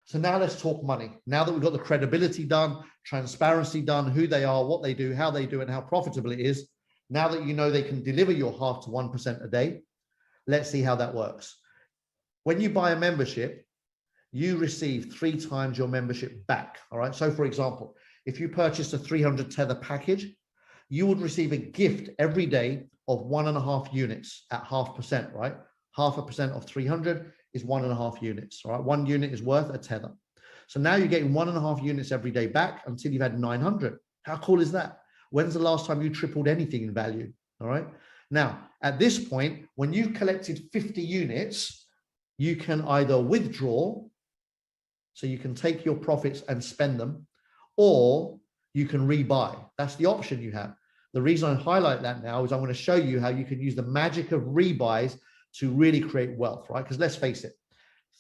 So now let's talk money. Now that we've got the credibility done, transparency done, who they are, what they do, how they do it, and how profitable it is, now that you know they can deliver your 0.5 to 1% a day, let's see how that works. When you buy a membership, you receive 3 times your membership back. All right. So for example, if you purchased a 300 tether package, you would receive a gift every day of 1.5 units at 0.5%, right? 0.5% of 300 is 1.5 units, all right? 1 unit is worth a tether. So now you're getting 1.5 units every day back until you've had 900. How cool is that? When's the last time you tripled anything in value? All right. Now, at this point, when you've collected 50 units, you can either withdraw, so you can take your profits and spend them, or you can rebuy. That's the option you have. The reason I highlight that now is I'm going to show you how you can use the magic of rebuys to really create wealth, right? Because let's face it,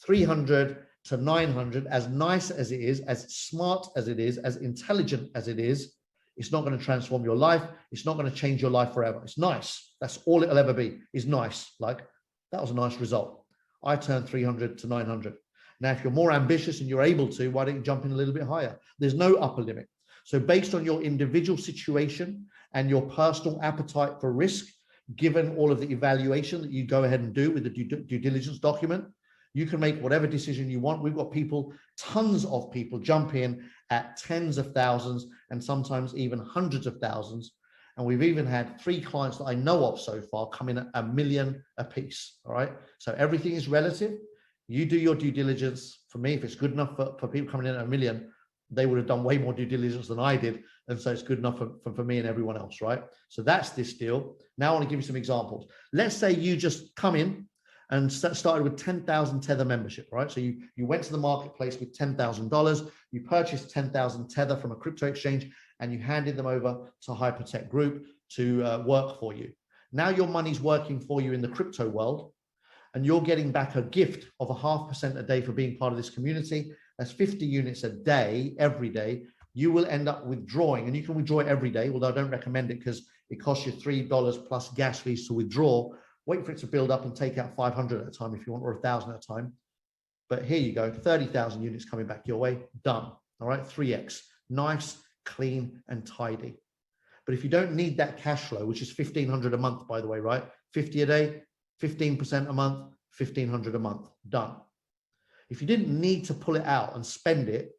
300 to 900, as nice as it is, as smart as it is, as intelligent as it is, it's not going to transform your life. It's not going to change your life forever. It's nice. That's all it'll ever be, is nice. Like, that was a nice result. I turned 300 to 900. Now, if you're more ambitious and you're able to, why don't you jump in a little bit higher? There's no upper limit. So based on your individual situation and your personal appetite for risk, given all of the evaluation that you go ahead and do with the due diligence document, you can make whatever decision you want. We've got people, tons of people jump in at tens of thousands and sometimes even hundreds of thousands. And we've even had 3 clients that I know of so far come in at $1 million a piece. All right. So everything is relative. You do your due diligence. For me, if it's good enough for people coming in at $1 million, they would have done way more due diligence than I did. And so it's good enough for me and everyone else, right? So that's this deal. Now I want to give you some examples. Let's say you just come in and started with 10,000 Tether membership, right? So you went to the marketplace with $10,000, you purchased 10,000 Tether from a crypto exchange, and you handed them over to Hypertech Group to work for you. Now your money's working for you in the crypto world, and you're getting back a gift of 0.5% a day for being part of this community. That's 50 units a day, every day. You will end up withdrawing, and you can withdraw it every day, although I don't recommend it because it costs you $3 plus gas fees to withdraw. Wait for it to build up and take out 500 at a time if you want, or 1,000 at a time. But here you go, 30,000 units coming back your way, done. All right, 3x, nice, clean, and tidy. But if you don't need that cash flow, which is 1,500 a month, by the way, right? 50 a day, 15% a month, 1,500 a month, done. If you didn't need to pull it out and spend it,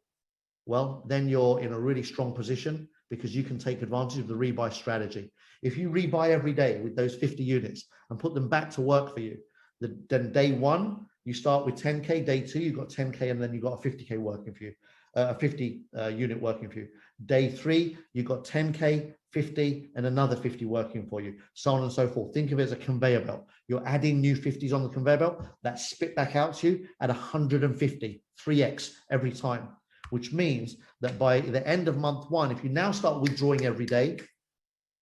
well, then you're in a really strong position because you can take advantage of the rebuy strategy. If you rebuy every day with those 50 units and put them back to work for you, then day 1, you start with 10K, day 2, you've got 10K, and then you've got a 50K working for you, a 50 unit working for you. Day 3, you've got 10K, 50, and another 50 working for you, so on and so forth. Think of it as a conveyor belt. You're adding new 50s on the conveyor belt that spit back out to you at 150, 3x every time, which means that by the end of month 1, if you now start withdrawing every day,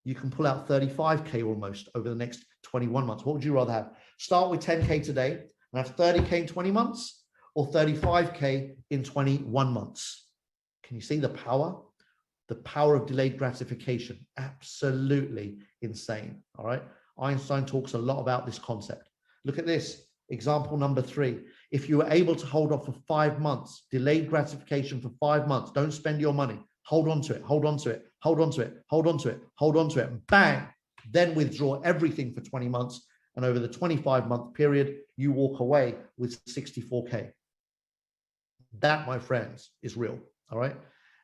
you can pull out 35K almost over the next 21 months. What would you rather have? Start with 10K today and have 30K in 20 months, or 35K in 21 months? Can you see the power? The power of delayed gratification, absolutely insane. All right. Einstein talks a lot about this concept. Look at this. Example number 3. If you were able to hold off for 5 months, delayed gratification for 5 months, don't spend your money. Hold on to it, hold on to it, hold on to it, hold on to it, hold on to it, and bang, then withdraw everything for 20 months. And over the 25-month period, you walk away with 64K. That, my friends, is real. All right.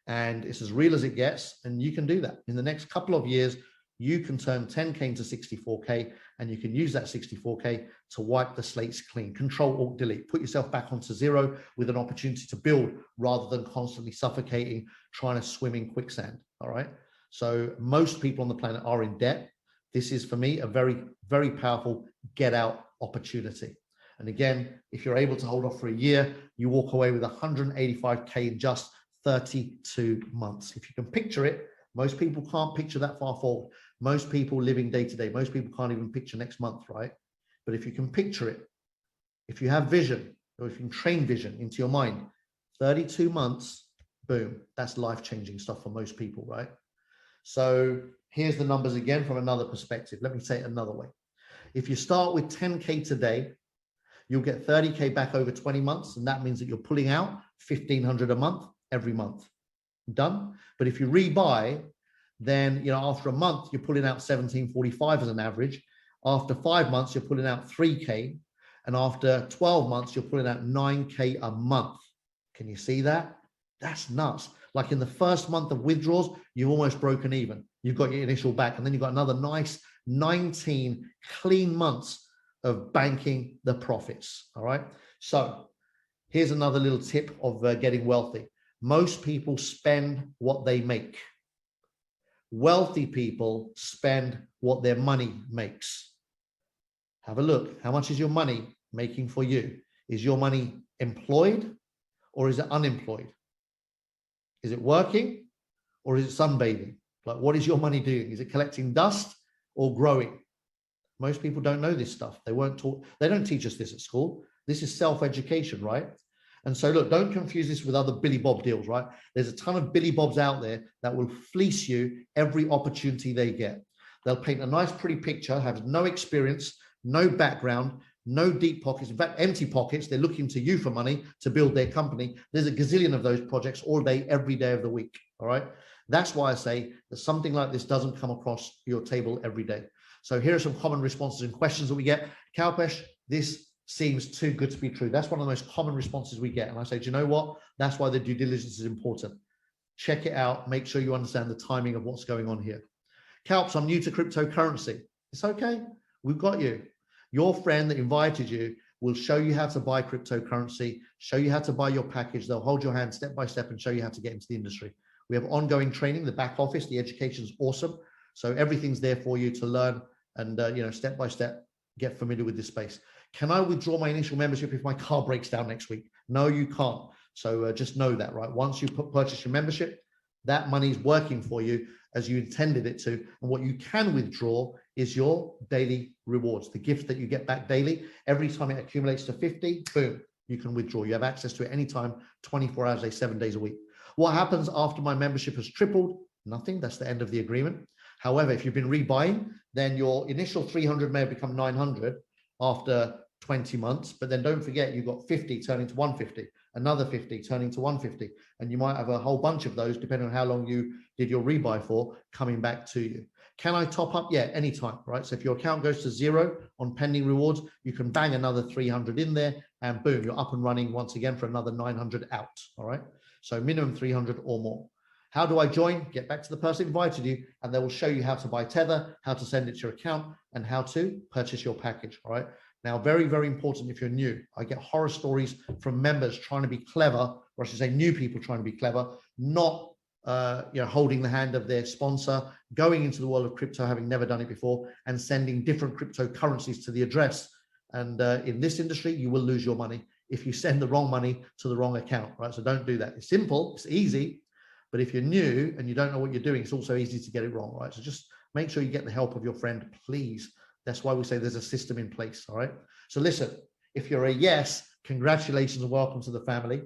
And it's as real as it gets. And you can do that. In the next couple of years, you can turn 10K into 64K, and you can use that 64K to wipe the slates clean. Control, Alt, Delete. Put yourself back onto zero with an opportunity to build rather than constantly suffocating, trying to swim in quicksand. All right. So most people on the planet are in debt. This is, for me, a very, very powerful get out opportunity. And again, if you're able to hold off for a year, you walk away with 185K in just 32 months. If you can picture it, most people can't picture that far forward. Most people living day to day, most people can't even picture next month, right? But if you can picture it, if you have vision, or if you can train vision into your mind, 32 months, boom, that's life-changing stuff for most people, right? So here's the numbers again from another perspective. Let me say it another way. If you start with 10K today, you'll get 30K back over 20 months. And that means that you're pulling out 1,500 a month every month. Done. But if you rebuy, then, you know, after a month, you're pulling out 1,745 as an average. After 5 months, you're pulling out 3K. And after 12 months, you're pulling out 9K a month. Can you see that? That's nuts. Like in the first month of withdrawals, you've almost broken even. You've got your initial back, and then you've got another nice 19 clean months of banking the profits. All right. So here's another little tip of getting wealthy. Most people spend what they make. Wealthy people spend what their money makes. Have a look. How much is your money making for you? Is your money employed or is it unemployed? Is it working or is it sunbathing? Like, what is your money doing? Is it collecting dust or growing? Most people don't know this stuff. They weren't taught. They don't teach us this at school. This is self-education, right? And so look, don't confuse this with other Billy Bob deals, right? There's a ton of Billy Bobs out there that will fleece you every opportunity they get. They'll paint a nice, pretty picture, have no experience, no background, no deep pockets, in fact, empty pockets. They're looking to you for money to build their company. There's a gazillion of those projects all day, every day of the week, all right? That's why I say that something like this doesn't come across your table every day. So here are some common responses and questions that we get. Kalpesh, this seems too good to be true. That's one of the most common responses we get. And I say, do you know what? That's why the due diligence is important. Check it out. Make sure you understand the timing of what's going on here. Kalps, I'm new to cryptocurrency. It's okay. We've got you. Your friend that invited you will show you how to buy cryptocurrency, show you how to buy your package. They'll hold your hand step by step and show you how to get into the industry. We have ongoing training, the back office, the education is awesome. So everything's there for you to learn and, you know, step by step, get familiar with this space. Can I withdraw my initial membership if my car breaks down next week? No, you can't. So just know that, right? Once you purchase your membership, that money is working for you as you intended it to. And what you can withdraw is your daily rewards, the gift that you get back daily. Every time it accumulates to 50, boom, you can withdraw. You have access to it anytime, 24 hours a day, 7 days a week. What happens after my membership has tripled? Nothing. That's the end of the agreement. However, if you've been rebuying, then your initial 300 may have become 900 after 20 months, but then don't forget you've got 50 turning to 150, another 50 turning to 150, and you might have a whole bunch of those depending on how long you did your rebuy for coming back to you. Can I top up? Yeah, anytime, right? So if your account goes to 0 on pending rewards, you can bang another 300 in there and boom, you're up and running once again for another 900 out, all right? So minimum 300 or more. How do I join? Get back to the person who invited you and they will show you how to buy Tether, how to send it to your account and how to purchase your package, all right? Now, very, very important if you're new. I get horror stories from members trying to be clever, or I should say new people trying to be clever, not holding the hand of their sponsor, going into the world of crypto, having never done it before, and sending different cryptocurrencies to the address. And in this industry, you will lose your money if you send the wrong money to the wrong account, right? So don't do that. It's simple, it's easy, but if you're new and you don't know what you're doing, it's also easy to get it wrong, right? So just make sure you get the help of your friend, please. That's why we say there's a system in place, all right? So listen, if you're a yes, congratulations and welcome to the family.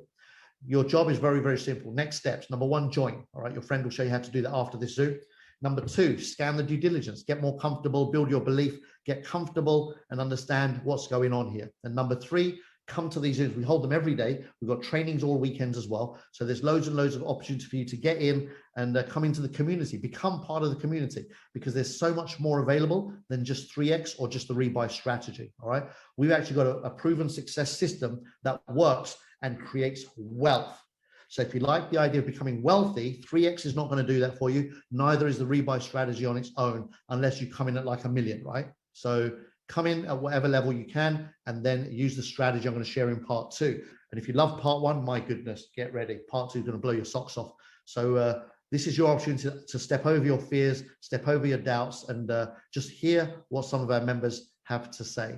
Your job is very, very simple. Next steps. Number 1, join, all right? Your friend will show you how to do that after this Zoom. Number 2, scan the due diligence, get more comfortable, build your belief, get comfortable and understand what's going on here. And number 3, come to these Zooms. We hold them every day. We've got trainings all weekends as well. So there's loads and loads of opportunity for you to get in and come into the community, become part of the community, because there's so much more available than just 3X or just the rebuy strategy, all right? We've actually got a proven success system that works and creates wealth. So if you like the idea of becoming wealthy, 3X is not going to do that for you. Neither is the rebuy strategy on its own, unless you come in at like $1 million, right? So come in at whatever level you can and then use the strategy I'm going to share in part 2. And if you love part 1, my goodness, get ready. Part 2 is going to blow your socks off. So this is your opportunity to step over your fears, step over your doubts, and just hear what some of our members have to say.